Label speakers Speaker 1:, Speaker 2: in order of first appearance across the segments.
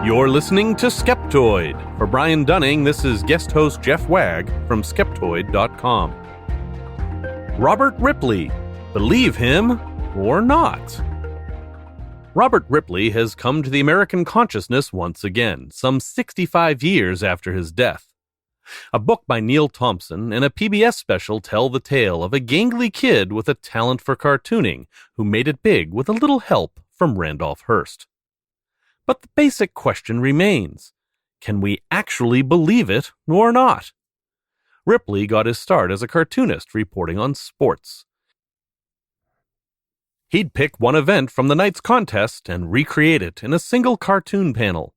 Speaker 1: You're listening to Skeptoid. For Brian Dunning, this is guest host Jeff Wagg from Skeptoid.com. Robert Ripley. Believe him or not? Robert Ripley has come to the American consciousness once again, some 65 years after his death. A book by Neil Thompson and a PBS special tell the tale of a gangly kid with a talent for cartooning who made it big with a little help from Randolph Hearst. But the basic question remains, can we actually believe it or not? Ripley got his start as a cartoonist reporting on sports. He'd pick one event from the night's contest and recreate it in a single cartoon panel.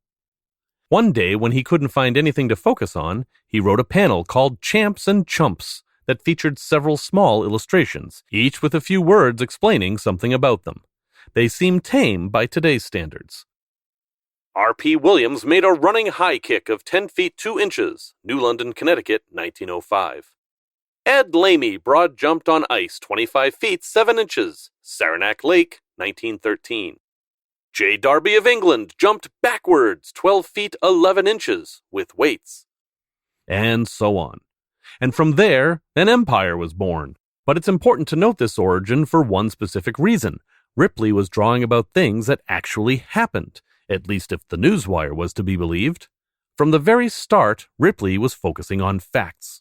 Speaker 1: One day, when he couldn't find anything to focus on, he wrote a panel called Champs and Chumps that featured several small illustrations, each with a few words explaining something about them. They seemed tame by today's standards. R.P. Williams made a running high kick of 10 feet 2 inches, New London, Connecticut, 1905. Ed Lamy broad jumped on ice 25 feet 7 inches, Saranac Lake, 1913. J. Darby of England jumped backwards 12 feet 11 inches with weights. And so on. And from there, an empire was born. But it's important to note this origin for one specific reason. Ripley was drawing about things that actually happened, at least if the newswire was to be believed. From the very start, Ripley was focusing on facts.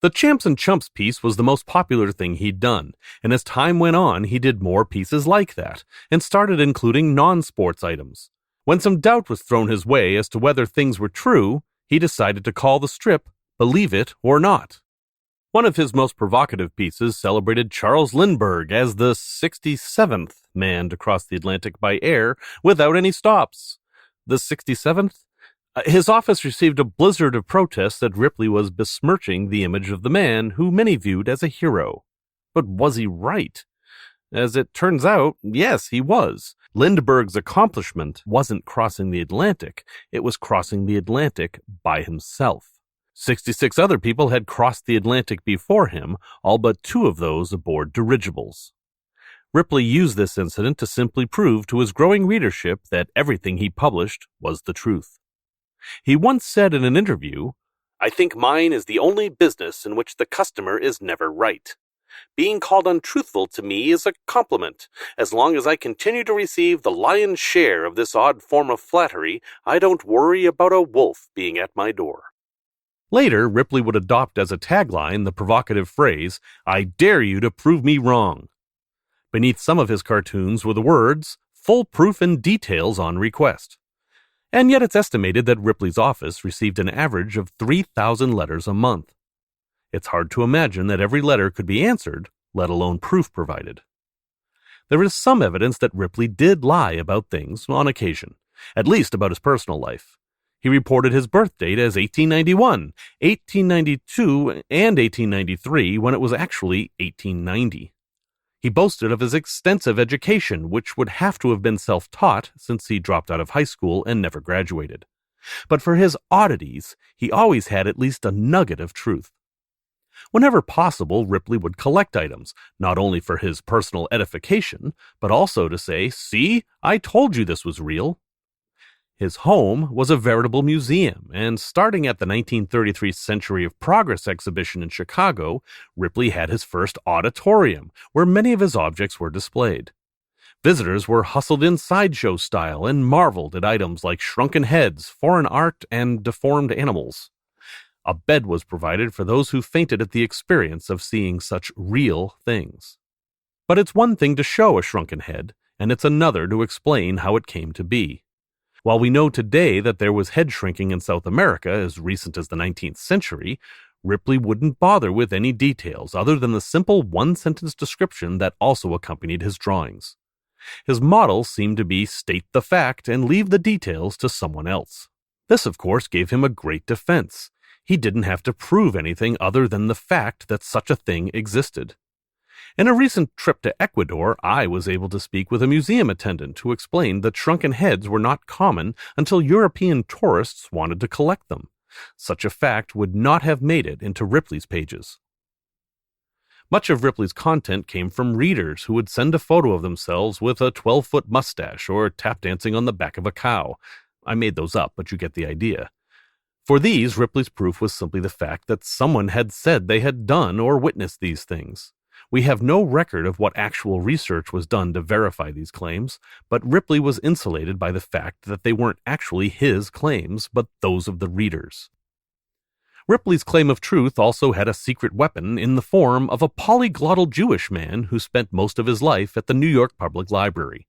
Speaker 1: The Champs and Chumps piece was the most popular thing he'd done, and as time went on, he did more pieces like that, and started including non-sports items. When some doubt was thrown his way as to whether things were true, he decided to call the strip Believe It or Not. One of his most provocative pieces celebrated Charles Lindbergh as the 67th man to cross the Atlantic by air without any stops. The 67th? His office received a blizzard of protests that Ripley was besmirching the image of the man who many viewed as a hero. But was he right? As it turns out, yes, he was. Lindbergh's accomplishment wasn't crossing the Atlantic, it was crossing the Atlantic by himself. 66 other people had crossed the Atlantic before him, all but 2 of those aboard dirigibles. Ripley used this incident to simply prove to his growing readership that everything he published was the truth. He once said in an interview, "I think mine is the only business in which the customer is never right. Being called untruthful to me is a compliment. As long as I continue to receive the lion's share of this odd form of flattery, I don't worry about a wolf being at my door." Later, Ripley would adopt as a tagline the provocative phrase, "I dare you to prove me wrong." Beneath some of his cartoons were the words, "Full proof and details on request." And yet it's estimated that Ripley's office received an average of 3,000 letters a month. It's hard to imagine that every letter could be answered, let alone proof provided. There is some evidence that Ripley did lie about things on occasion, at least about his personal life. He reported his birth date as 1891, 1892, and 1893 when it was actually 1890. He boasted of his extensive education, which would have to have been self-taught since he dropped out of high school and never graduated. But for his oddities, he always had at least a nugget of truth. Whenever possible, Ripley would collect items, not only for his personal edification, but also to say, "See, I told you this was real." His home was a veritable museum, and starting at the 1933 Century of Progress exhibition in Chicago, Ripley had his first auditorium, where many of his objects were displayed. Visitors were hustled in sideshow style and marveled at items like shrunken heads, foreign art, and deformed animals. A bed was provided for those who fainted at the experience of seeing such real things. But it's one thing to show a shrunken head, and it's another to explain how it came to be. While we know today that there was head shrinking in South America as recent as the 19th century, Ripley wouldn't bother with any details other than the simple one-sentence description that also accompanied his drawings. His model seemed to be state the fact and leave the details to someone else. This, of course, gave him a great defense. He didn't have to prove anything other than the fact that such a thing existed. In a recent trip to Ecuador, I was able to speak with a museum attendant who explained that shrunken heads were not common until European tourists wanted to collect them. Such a fact would not have made it into Ripley's pages. Much of Ripley's content came from readers who would send a photo of themselves with a 12-foot mustache or tap dancing on the back of a cow. I made those up, but you get the idea. For these, Ripley's proof was simply the fact that someone had said they had done or witnessed these things. We have no record of what actual research was done to verify these claims, but Ripley was insulated by the fact that they weren't actually his claims, but those of the readers. Ripley's claim of truth also had a secret weapon in the form of a polyglottal Jewish man who spent most of his life at the New York Public Library.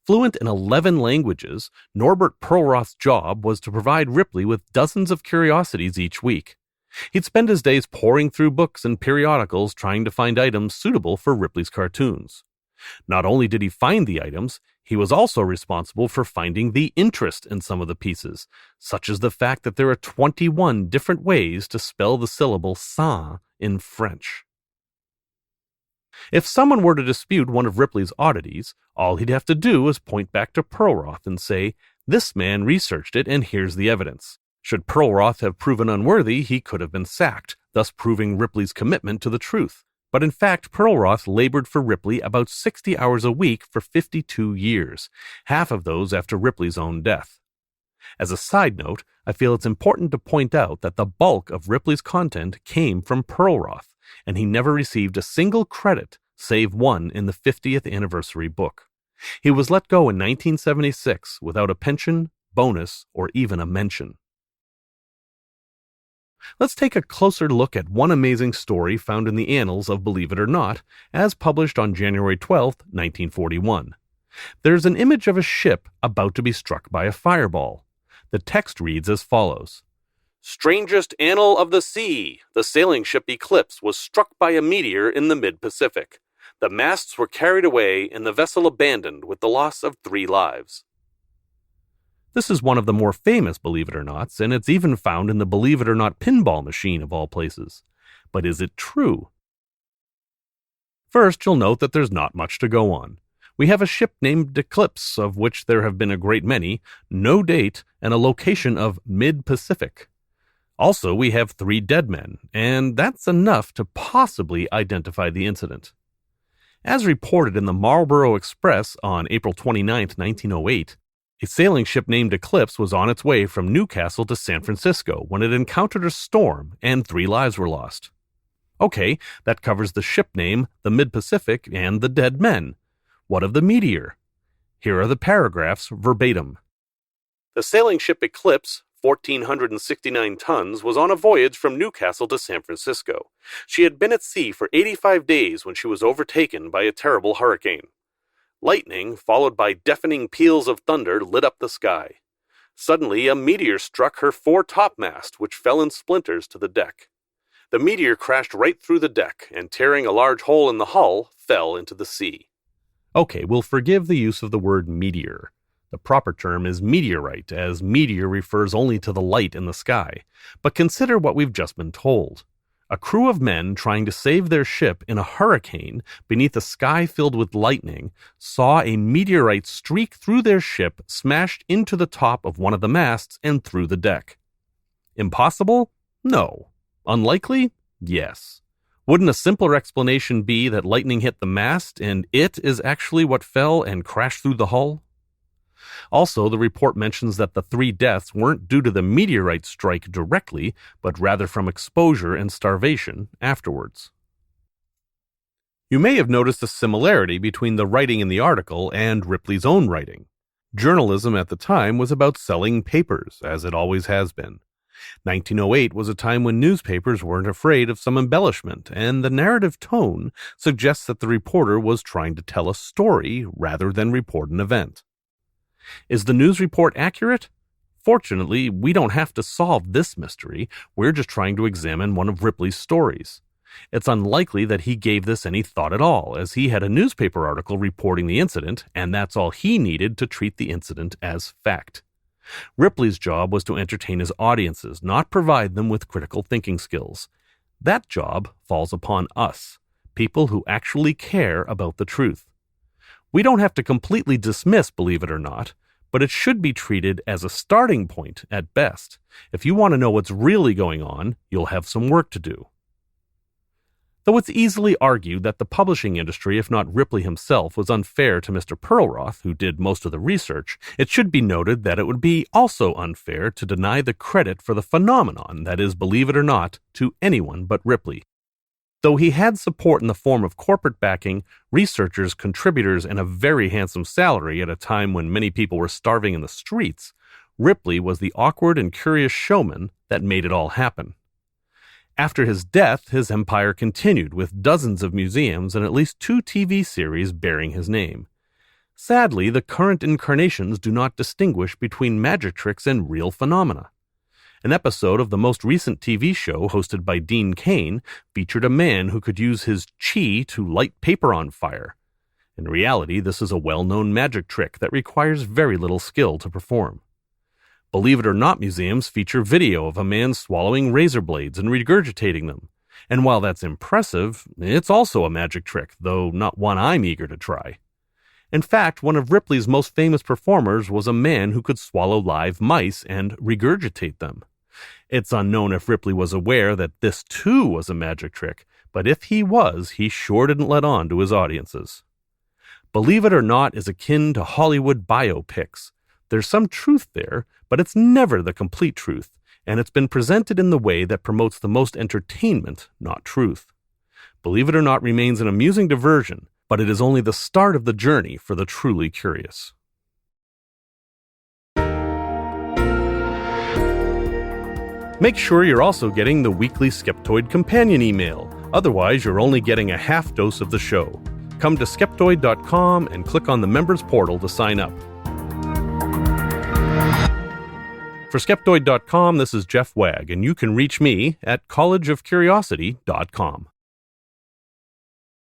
Speaker 1: Fluent in 11 languages, Norbert Perlroth's job was to provide Ripley with dozens of curiosities each week. He'd spend his days poring through books and periodicals trying to find items suitable for Ripley's cartoons. Not only did he find the items, he was also responsible for finding the interest in some of the pieces, such as the fact that there are 21 different ways to spell the syllable "saint" in French. If someone were to dispute one of Ripley's oddities, all he'd have to do is point back to Perlroth and say, "This man researched it and here's the evidence." Should Perlroth have proven unworthy, he could have been sacked, thus proving Ripley's commitment to the truth. But in fact, Perlroth labored for Ripley about 60 hours a week for 52 years, half of those after Ripley's own death. As a side note, I feel it's important to point out that the bulk of Ripley's content came from Perlroth, and he never received a single credit, save one in the 50th anniversary book. He was let go in 1976 without a pension, bonus, or even a mention. Let's take a closer look at one amazing story found in the annals of Believe It or Not, as published on January 12, 1941. There's an image of a ship about to be struck by a fireball. The text reads as follows: "Strangest annal of the sea, the sailing ship Eclipse was struck by a meteor in the mid-Pacific. The masts were carried away and the vessel abandoned with the loss of 3 lives." This is one of the more famous Believe It or Nots, and it's even found in the Believe It or Not pinball machine of all places. But is it true? First, you'll note that there's not much to go on. We have a ship named Eclipse, of which there have been a great many, no date, and a location of mid-Pacific. Also, we have 3 dead men, and that's enough to possibly identify the incident. As reported in the Marlborough Express on April 29, 1908, a sailing ship named Eclipse was on its way from Newcastle to San Francisco when it encountered a storm and 3 lives were lost. Okay, that covers the ship name, the Mid-Pacific, and the dead men. What of the meteor? Here are the paragraphs verbatim. The sailing ship Eclipse, 1,469 tons, was on a voyage from Newcastle to San Francisco. She had been at sea for 85 days when she was overtaken by a terrible hurricane. Lightning, followed by deafening peals of thunder, lit up the sky. Suddenly, a meteor struck her fore-topmast, which fell in splinters to the deck. The meteor crashed right through the deck, and tearing a large hole in the hull, fell into the sea. Okay, we'll forgive the use of the word meteor. The proper term is meteorite, as meteor refers only to the light in the sky. But consider what we've just been told. A crew of men trying to save their ship in a hurricane beneath a sky filled with lightning saw a meteorite streak through their ship, smashed into the top of one of the masts and through the deck. Impossible? No. Unlikely? Yes. Wouldn't a simpler explanation be that lightning hit the mast and it is actually what fell and crashed through the hull? Also, the report mentions that the 3 deaths weren't due to the meteorite strike directly, but rather from exposure and starvation afterwards. You may have noticed a similarity between the writing in the article and Ripley's own writing. Journalism at the time was about selling papers, as it always has been. 1908 was a time when newspapers weren't afraid of some embellishment, and the narrative tone suggests that the reporter was trying to tell a story rather than report an event. Is the news report accurate? Fortunately, we don't have to solve this mystery. We're just trying to examine one of Ripley's stories. It's unlikely that he gave this any thought at all, as he had a newspaper article reporting the incident, and that's all he needed to treat the incident as fact. Ripley's job was to entertain his audiences, not provide them with critical thinking skills. That job falls upon us, people who actually care about the truth. We don't have to completely dismiss Believe It or Not, but it should be treated as a starting point at best. If you want to know what's really going on, you'll have some work to do. Though it's easily argued that the publishing industry, if not Ripley himself, was unfair to Mr. Perlroth, who did most of the research, it should be noted that it would be also unfair to deny the credit for the phenomenon, that is, believe it or not, to anyone but Ripley. Though he had support in the form of corporate backing, researchers, contributors, and a very handsome salary at a time when many people were starving in the streets, Ripley was the awkward and curious showman that made it all happen. After his death, his empire continued with dozens of museums and at least 2 TV series bearing his name. Sadly, the current incarnations do not distinguish between magic tricks and real phenomena. An episode of the most recent TV show, hosted by Dean Cain, featured a man who could use his chi to light paper on fire. In reality, this is a well-known magic trick that requires very little skill to perform. Believe it or not, museums feature video of a man swallowing razor blades and regurgitating them. And while that's impressive, it's also a magic trick, though not one I'm eager to try. In fact, one of Ripley's most famous performers was a man who could swallow live mice and regurgitate them. It's unknown if Ripley was aware that this too was a magic trick, but if he was, he sure didn't let on to his audiences. Believe it or not is akin to Hollywood biopics. There's some truth there, but it's never the complete truth, and it's been presented in the way that promotes the most entertainment, not truth. Believe it or not remains an amusing diversion, but it is only the start of the journey for the truly curious. Make sure you're also getting the weekly Skeptoid companion email. Otherwise, you're only getting a half dose of the show. Come to Skeptoid.com and click on the members portal to sign up. For Skeptoid.com, this is Jeff Wagg, and you can reach me at collegeofcuriosity.com.